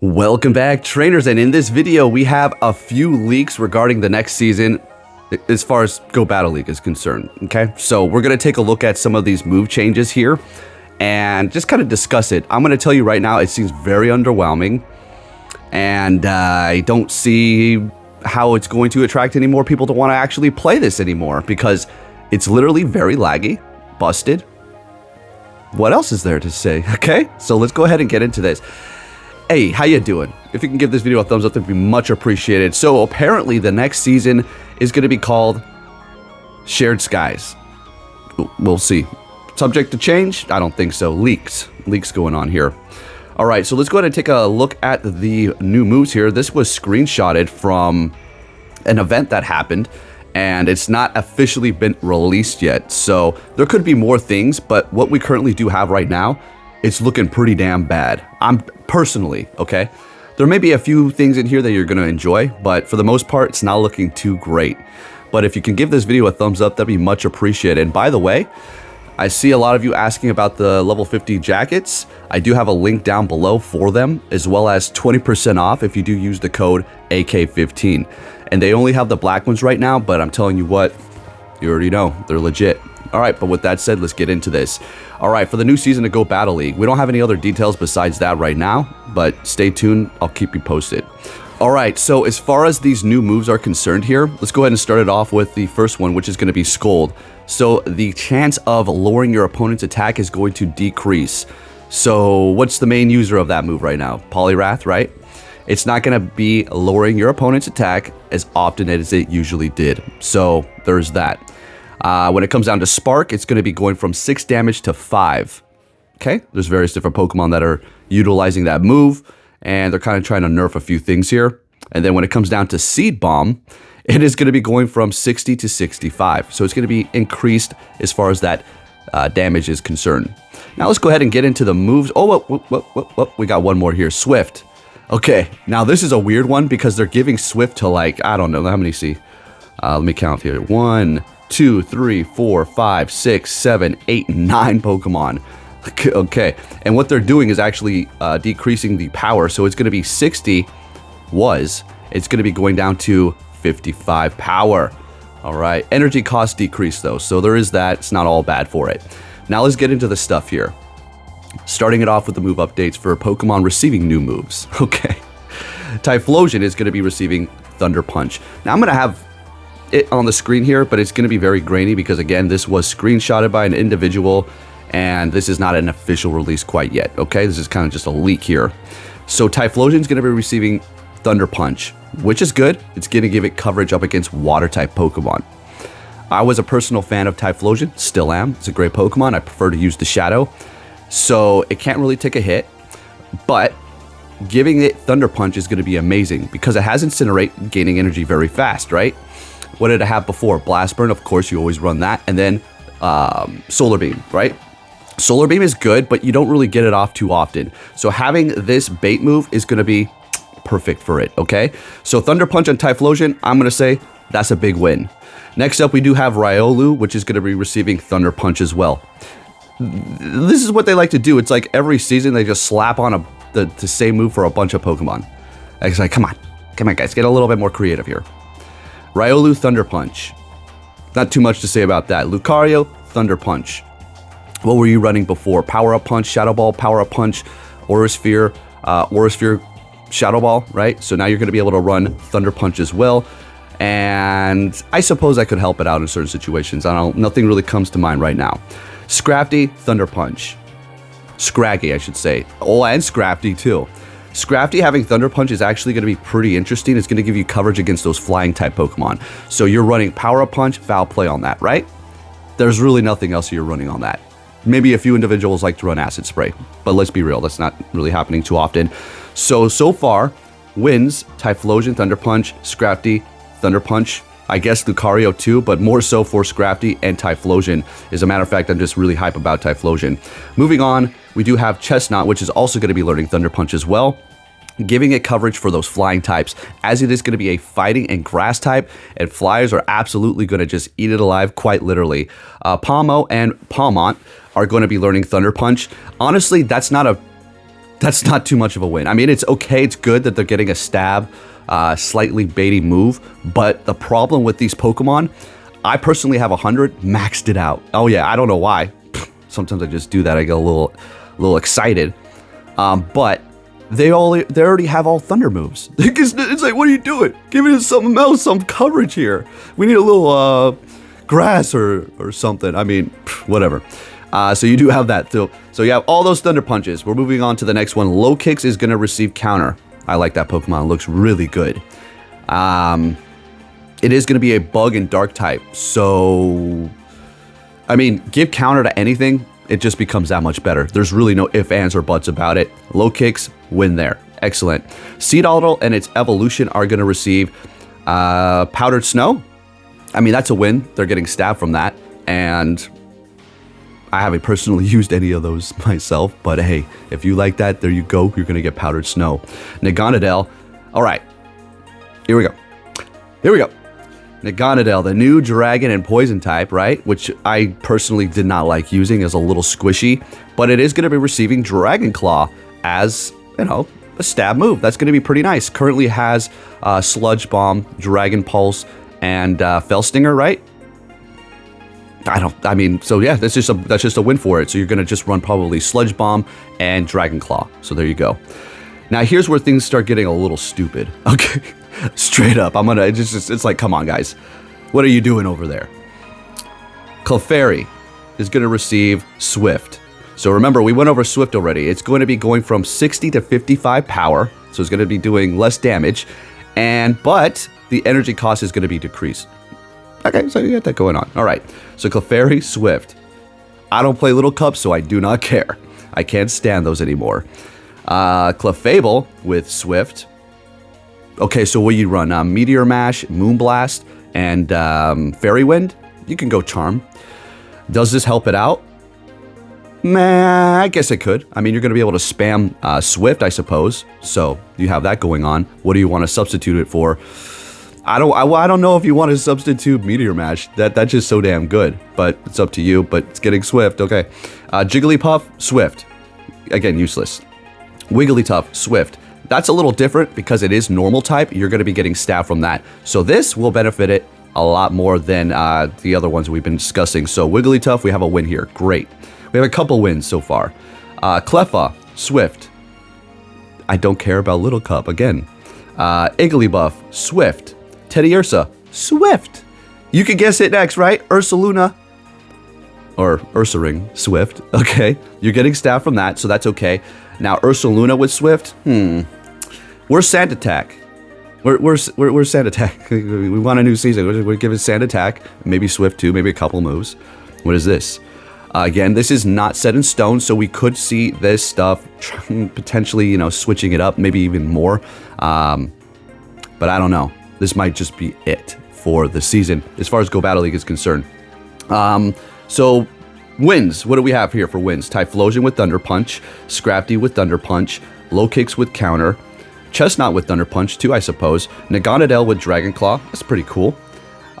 Welcome back, trainers, and in this video we have a few leaks regarding the next season as far as Go Battle League is concerned. Okay, so we're going to take a look at some of these move changes here and just kind of discuss it. I'm going to tell you right now, it seems very underwhelming, and I don't see how it's going to attract any more people to want to actually play this anymore because it's literally very laggy, busted. What else is there to say? Okay, so let's go ahead and get into this. Hey, how you doing? If you can give this video a thumbs up, that'd be much appreciated. So apparently the next season is going to be called Shared Skies. We'll see. Subject to change? I don't think so. Leaks going on here. All right, so let's go ahead and take a look at the new moves here. This was screenshotted from an event that happened, and it's not officially been released yet. So there could be more things, but what we currently do have right now, it's looking pretty damn bad. I'm personally, okay? There may be a few things in here that you're gonna enjoy, but for the most part, it's not looking too great. But if you can give this video a thumbs up, that'd be much appreciated. And by the way, I see a lot of you asking about the level 50 jackets. I do have a link down below for them, as well as 20% off if you do use the code AK15. And they only have the black ones right now, but I'm telling you what, you already know, they're legit. All right, but with that said, let's get into this. All right, for the new season of Go Battle League, we don't have any other details besides that right now, but stay tuned, I'll keep you posted. All right, so as far as these new moves are concerned here, let's go ahead and start it off with the first one, which is going to be Scold. So the chance of lowering your opponent's attack is going to decrease. So what's the main user of that move right now? Poliwrath, right? It's not going to be lowering your opponent's attack as often as it usually did. So there's that. When it comes down to Spark, it's going to be going from 6 damage to 5. Okay, there's various different Pokemon that are utilizing that move, and they're kind of trying to nerf a few things here. And then when it comes down to Seed Bomb, it is going to be going from 60 to 65. So it's going to be increased as far as that damage is concerned. Now let's go ahead and get into the moves. Oh, whoop, we got one more here. Swift. Okay, now this is a weird one because they're giving Swift to, like, I don't know, how many see? Let me count here. 1, 2, 3, 4, 5, 6, 7, 8, 9 Pokemon. Okay, and what they're doing is actually decreasing the power. So it's going to be 60 it's going to be going down to 55 power. All right, energy cost decrease though, so there is that. It's not all bad for it. Now let's get into the stuff here. Starting it off with the move updates for Pokemon receiving new moves. Okay, Typhlosion is going to be receiving Thunder Punch. Now I'm going to have it on the screen here, but it's going to be very grainy because, again, this was screenshotted by an individual and this is not an official release quite yet. Okay, this is kind of just a leak here. So Typhlosion is going to be receiving Thunder Punch, which is good. It's going to give it coverage up against water type Pokemon. I was a personal fan of Typhlosion, still am. It's a great Pokemon. I prefer to use the Shadow, so it can't really take a hit, but giving it Thunder Punch is going to be amazing because it has Incinerate, gaining energy very fast, right? What did it have before? Blast Burn, of course, you always run that. And then Solar Beam, right? Solar Beam is good, but you don't really get it off too often. So having this bait move is going to be perfect for it, okay? So Thunder Punch on Typhlosion, I'm going to say that's a big win. Next up, we do have Riolu, which is going to be receiving Thunder Punch as well. This is what they like to do. It's like every season they just slap on the same move for a bunch of Pokemon. It's like, come on guys, get a little bit more creative here. Riolu, Thunder Punch. Not too much to say about that. Lucario, Thunder Punch. What were you running before? Power Up Punch, Shadow Ball, Power Up Punch, Aura Sphere, Shadow Ball, right? So now you're going to be able to run Thunder Punch as well. And I suppose I could help it out in certain situations. Nothing really comes to mind right now. Scrafty, Thunder Punch. Scraggy, I should say. Oh, and Scrafty too. Scrafty having Thunder Punch is actually going to be pretty interesting. It's going to give you coverage against those flying type Pokemon. So you're running Power Up Punch, Foul Play on that, right? There's really nothing else you're running on that. Maybe a few individuals like to run Acid Spray, but let's be real, that's not really happening too often. So far, wins, Typhlosion, Thunder Punch, Scrafty, Thunder Punch, I guess Lucario too, but more so for Scrafty and Typhlosion. As a matter of fact, I'm just really hype about Typhlosion. Moving on, we do have Chestnut, which is also going to be learning Thunder Punch as well, giving it coverage for those flying types, as it is going to be a fighting and grass type, and flyers are absolutely going to just eat it alive, quite literally. Palmo and Palmont are going to be learning Thunder Punch. Honestly, that's not a That's not too much of a win. I mean, it's okay. It's good that they're getting a stab, slightly baity move. But the problem with these Pokemon, I personally have 100, maxed it out. Oh yeah, I don't know why. Sometimes I just do that. I get a little excited. But they already have all thunder moves. It's like, what are you doing? Give me something else, some coverage here. We need a little grass or something. I mean, whatever. So you do have that too. So you have all those thunder punches. We're moving on to the next one. Low kicks is going to receive counter. I like that Pokemon. It looks really good. It is going to be a bug and dark type. So, I mean, give counter to anything. It just becomes that much better. There's really no ifs, ands, or buts about it. Low kicks, win there. Excellent. Seedotl and its evolution are going to receive powdered snow. I mean, that's a win. They're getting stabbed from that. And I haven't personally used any of those myself. But hey, if you like that, there you go. You're going to get powdered snow. Naganadel. All right. Here we go. Here we go. Naganadel, the new dragon and poison type, right? Which I personally did not like using as a little squishy, but it is going to be receiving Dragon Claw as, you know, a stab move. That's going to be pretty nice. Currently has Sludge Bomb, Dragon Pulse, and Fell Stinger, right? So yeah, that's just a win for it. So you're going to just run probably Sludge Bomb and Dragon Claw. So there you go. Now here's where things start getting a little stupid. Okay. Straight up, it's like, come on, guys. What are you doing over there? Clefairy is going to receive Swift. So remember, we went over Swift already. It's going to be going from 60 to 55 power. So it's going to be doing less damage. But the energy cost is going to be decreased. Okay, so you got that going on. All right. So Clefairy, Swift. I don't play Little Cups, so I do not care. I can't stand those anymore. Clefable with Swift. Okay, so what you run? Meteor Mash, Moonblast, and Fairy Wind. You can go Charm. Does this help it out? Meh, I guess it could. I mean, you're going to be able to spam Swift, I suppose. So you have that going on. What do you want to substitute it for? I don't know if you want to substitute Meteor Mash. That's just so damn good. But it's up to you. But it's getting Swift. Okay. Jigglypuff, Swift. Again, useless. Wigglytuff, Swift. That's a little different because it is normal type. You're going to be getting staff from that. So this will benefit it a lot more than the other ones we've been discussing. So Wigglytuff, we have a win here. Great. We have a couple wins so far. Cleffa, Swift. I don't care about Little Cup again. Igglybuff, Swift. Teddiursa, Swift. You can guess it next, right? Ursaluna. Or Ursaring, Swift. Okay. You're getting staff from that, so that's okay. Now Ursaluna with Swift. Where's Sand Attack? Where's Sand Attack? We want a new season. We're giving Sand Attack, maybe Swift too, maybe a couple moves. What is this? Again, this is not set in stone, so we could see this stuff potentially, you know, switching it up, maybe even more. But I don't know. This might just be it for the season as far as Go Battle League is concerned. So wins. What do we have here for wins? Typhlosion with Thunder Punch, Scrafty with Thunder Punch, Low Kicks with Counter, Chestnut with Thunder Punch too, I suppose. Naganadel with Dragon Claw. That's pretty cool.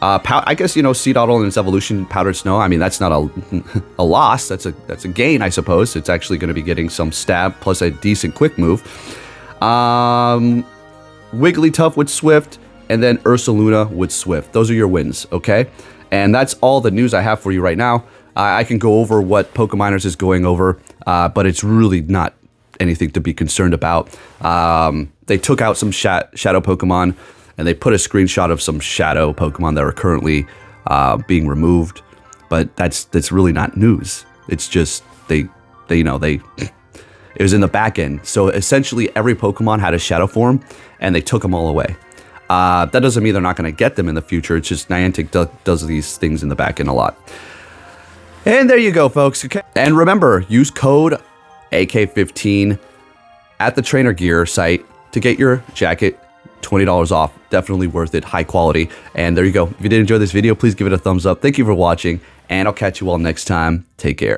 I guess, you know, Seedotl and its evolution, Powdered Snow. I mean, that's not a loss. That's a gain, I suppose. It's actually going to be getting some stab plus a decent quick move. Wigglytuff with Swift, and then Ursaluna with Swift. Those are your wins, okay? And that's all the news I have for you right now. I can go over what Pokemoners is going over, but it's really not anything to be concerned about. They took out some shadow Pokemon, and they put a screenshot of some shadow Pokemon that are currently being removed. But that's really not news. It's just it was in the back end. So essentially every Pokemon had a shadow form, and they took them all away. That doesn't mean they're not going to get them in the future. It's just Niantic does these things in the back end a lot. And there you go, folks. Okay. And remember, use code AK15 at the Trainer Gear site to get your jacket $20 off. Definitely worth it. High quality. And there you go. If you did enjoy this video, please give it a thumbs up. Thank you for watching, and I'll catch you all next time. Take care.